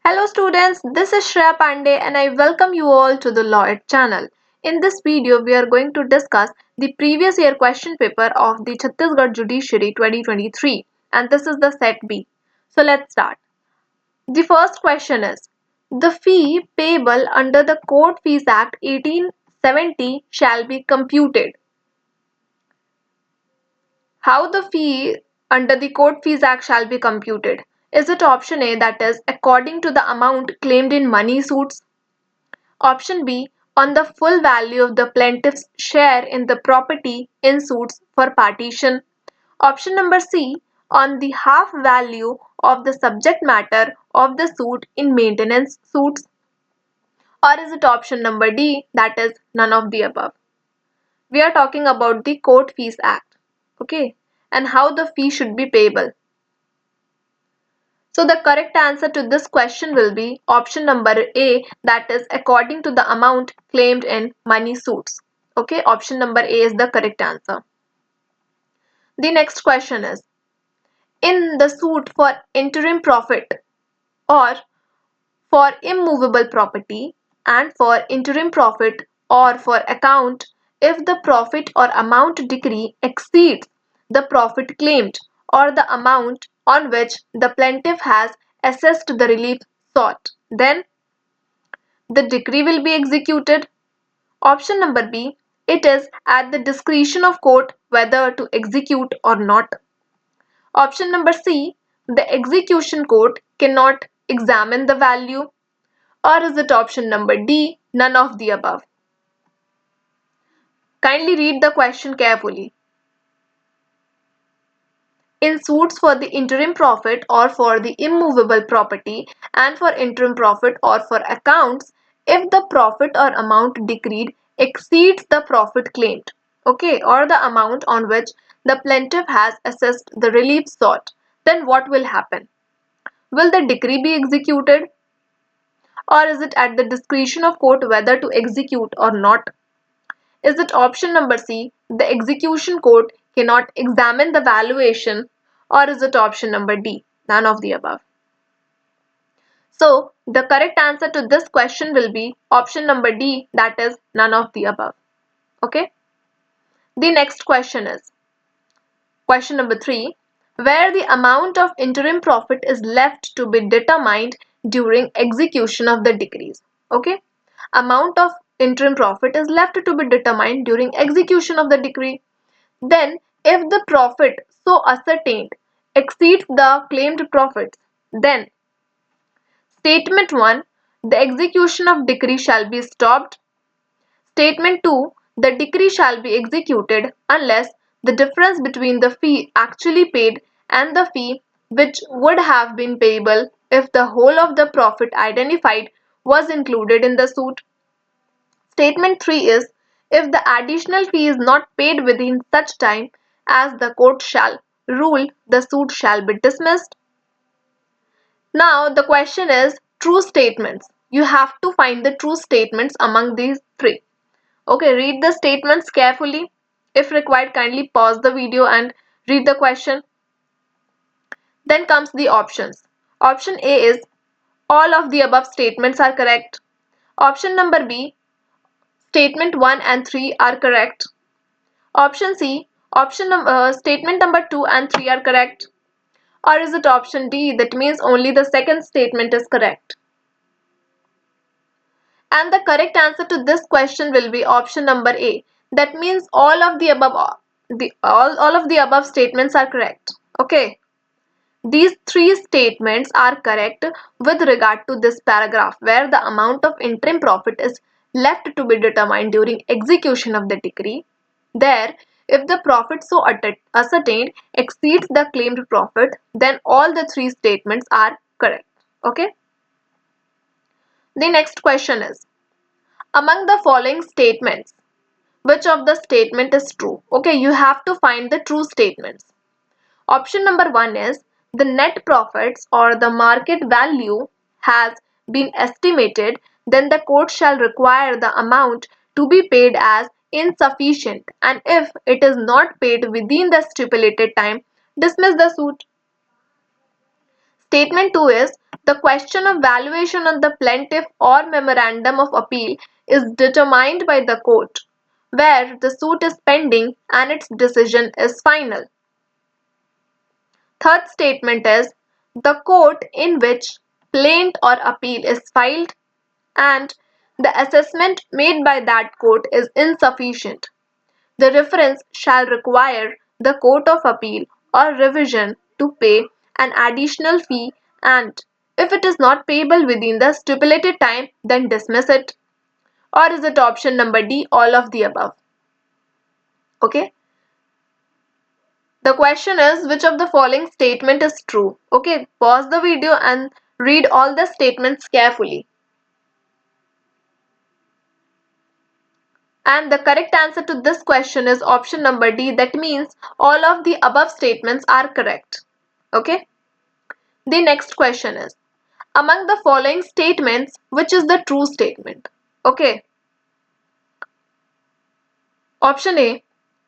Hello students, this is Shreya Pandey and I welcome you all to the LawEd channel. In this video, we are going to discuss the previous year question paper of the Chhattisgarh Judiciary 2023 and this is the set B. So let's start. The first question is, the fee payable under the Court Fees Act 1870 shall be computed. How the fee under the Court Fees Act shall be computed? Is it option A, that is according to the amount claimed in money suits? Option B, on the full value of the plaintiff's share in the property in suits for partition. Option number C, on the half value of the subject matter of the suit in maintenance suits. Or is it option number D, that is none of the above? We are talking about the Court Fees Act, okay, and how the fee should be payable. So the correct answer to this question will be option number A, that is according to the amount claimed in money suits. Okay, option number A is the correct answer. The next question is, in the suit for interim profit or for immovable property and for interim profit or for account, if the profit or amount decree exceeds the profit claimed or the amount on which the plaintiff has assessed the relief sought, then the decree will be executed. Option number B, it is at the discretion of court whether to execute or not. Option number C, the execution court cannot examine the value. Or is it option number D, none of the above? Kindly read the question carefully. In suits for the interim profit or for the immovable property and for interim profit or for accounts, if the profit or amount decreed exceeds the profit claimed, okay, or the amount on which the plaintiff has assessed the relief sought, then what will happen? Will the decree be executed? Or is it at the discretion of court whether to execute or not? Is it option number C, the execution court cannot examine the valuation, or is it option number D, none of the above? So, the correct answer to this question will be option number D, that is none of the above. Okay? The next question is question number 3, where the amount of interim profit is left to be determined during execution of the decrees. Okay? Amount of interim profit is left to be determined during execution of the decree. Then, if the profit so ascertained exceeds the claimed profits, then Statement 1, the execution of decree shall be stopped. Statement 2, the decree shall be executed unless the difference between the fee actually paid and the fee which would have been payable if the whole of the profit identified was included in the suit. Statement 3 is, if the additional fee is not paid within such time as the court shall rule, the suit shall be dismissed. Now the question is true statements. You have to find the true statements among these three. Okay, read the statements carefully. If required, kindly pause the video and read the question. Then comes the options. Option A is all of the above statements are correct. Option number B, statement 1 and 3 are correct. Option C, statement number 2 and 3 are correct. Or is it option D, that means only the second statement is correct? And the correct answer to this question will be option number A. That means all of the above statements are correct. Okay. These three statements are correct with regard to this paragraph where the amount of interim profit is left to be determined during execution of the decree. There, if the profit so ascertained exceeds the claimed profit, then all the three statements are correct. Okay. The next question is, among the following statements, which of the statement is true? Okay, you have to find the true statements. Option number 1 is, the net profits or the market value has been estimated, then the court shall require the amount to be paid as insufficient, and if it is not paid within the stipulated time, dismiss the suit. Statement 2 is the question of valuation on the plaintiff or memorandum of appeal is determined by the court where the suit is pending and its decision is final. Third statement is the court in which plaint or appeal is filed and the assessment made by that court is insufficient. The reference shall require the Court of Appeal or Revision to pay an additional fee, and if it is not payable within the stipulated time, then dismiss it. Or is it option number D, all of the above? Okay. The question is which of the following statement is true? Okay, pause the video and read all the statements carefully. And the correct answer to this question is option number D. That means all of the above statements are correct. Okay. The next question is, among the following statements, which is the true statement? Okay. Option A,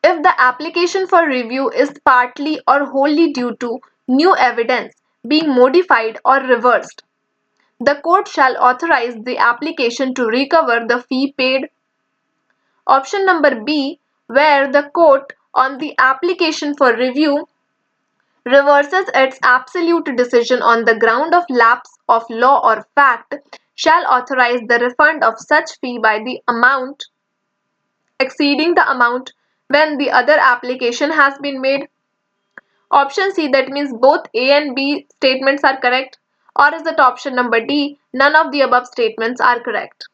if the application for review is partly or wholly due to new evidence being modified or reversed, the court shall authorize the application to recover the fee paid. Option number B, where the court on the application for review reverses its absolute decision on the ground of lapse of law or fact, shall authorize the refund of such fee by the amount exceeding the amount when the other application has been made. Option C, that means both A and B statements are correct, or is it option number D, none of the above statements are correct?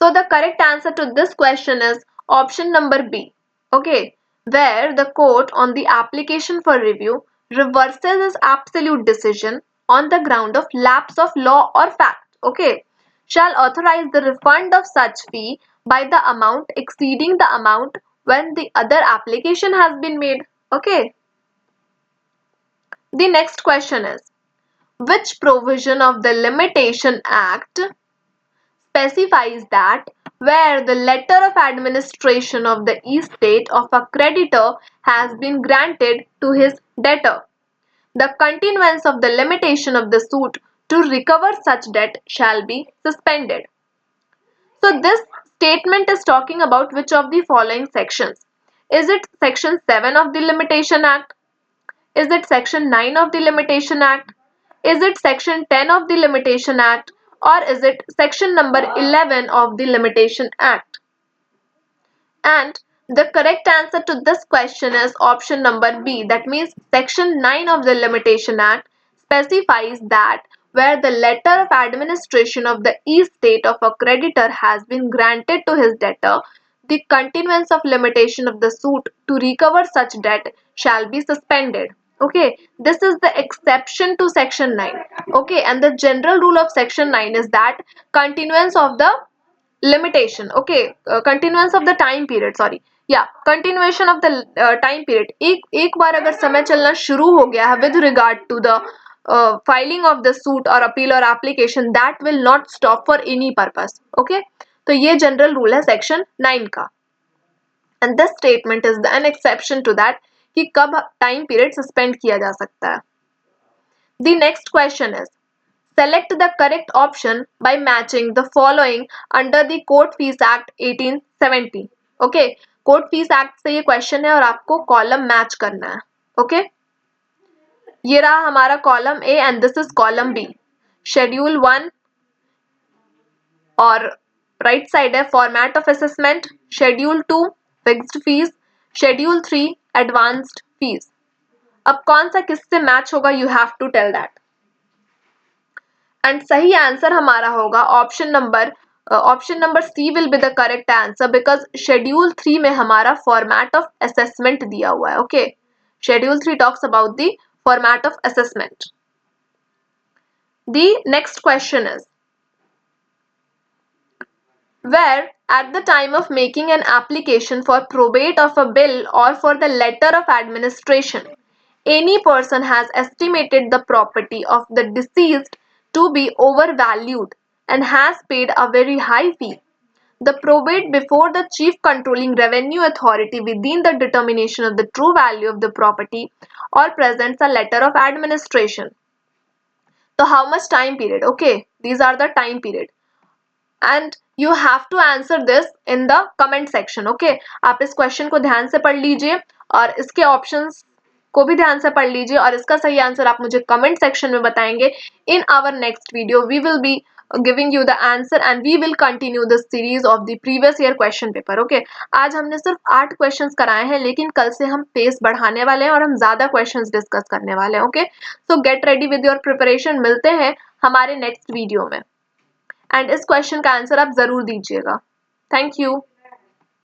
So the correct answer to this question is option number B. Okay, where the court on the application for review reverses its absolute decision on the ground of lapse of law or fact, okay, shall authorize the refund of such fee by the amount exceeding the amount when the other application has been made. Okay. The next question is, which provision of the Limitation Act specifies that where the letter of administration of the estate of a creditor has been granted to his debtor, the continuance of the limitation of the suit to recover such debt shall be suspended. So this statement is talking about which of the following sections? Is it section 7 of the Limitation Act? Is it section 9 of the Limitation Act? Is it section 10 of the Limitation Act? Or is it section number 11 of the Limitation Act? And the correct answer to this question is option number B. That means section 9 of the Limitation Act specifies that where the letter of administration of the estate of a creditor has been granted to his debtor, the continuance of limitation of the suit to recover such debt shall be suspended. Okay, this is the exception to section 9. Okay, and the general rule of section 9 is that continuance of the limitation, okay, continuance of the time period, sorry, yeah, continuation of the time period. एक बार अगर समय चलना शुरू हो गया है with regard to the filing of the suit or appeal or application, that will not stop for any purpose. Okay, तो ये general rule है section 9 का, and this statement is an exception to that कि कब time period suspend किया जा सकता है. The next question is, select the correct option by matching the following under the Court Fees Act 1870. Okay, Court Fees Act से ये question है और आपको column match करना है. Okay, ये रहा हमारा column A and this is column B. Schedule 1 और right side है format of assessment, Schedule 2 fixed fees, Schedule 3 advanced fees. अब कौन सा किससे match होगा, you have to tell that. And सही आंसर हमारा होगा option number C will be the correct answer, because schedule 3 में हमारा फॉर्मेट ऑफ असेसमेंट दिया हुआ है. Okay, schedule 3 talks about the format of assessment. The next question is, where at the time of making an application for probate of a bill or for the letter of administration, any person has estimated the property of the deceased to be overvalued and has paid a very high fee, the probate before the chief controlling revenue authority within the determination of the true value of the property or presents a letter of administration. So how much time period? Okay, these are the time period. And you have to answer this in the comment section. Okay, आप इस question को ध्यान से पढ़ लीजिए और इसके options को भी ध्यान से पढ़ लीजिए और इसका सही आंसर आप मुझे कमेंट सेक्शन में बताएंगे. In our next video we will be giving you the answer and we will continue the series of the previous year question paper. Okay, आज हमने सिर्फ 8 क्वेश्चंस कराए हैं, लेकिन कल से हम पेस बढ़ाने वाले हैं और हम ज्यादा क्वेश्चंस डिस्कस करने वाले हैं. Okay, so get ready with your preparation. मिलते हैं हमारे नेक्स्ट वीडियो में एंड इस क्वेश्चन का आंसर आप जरूर दीजिएगा. Thank you.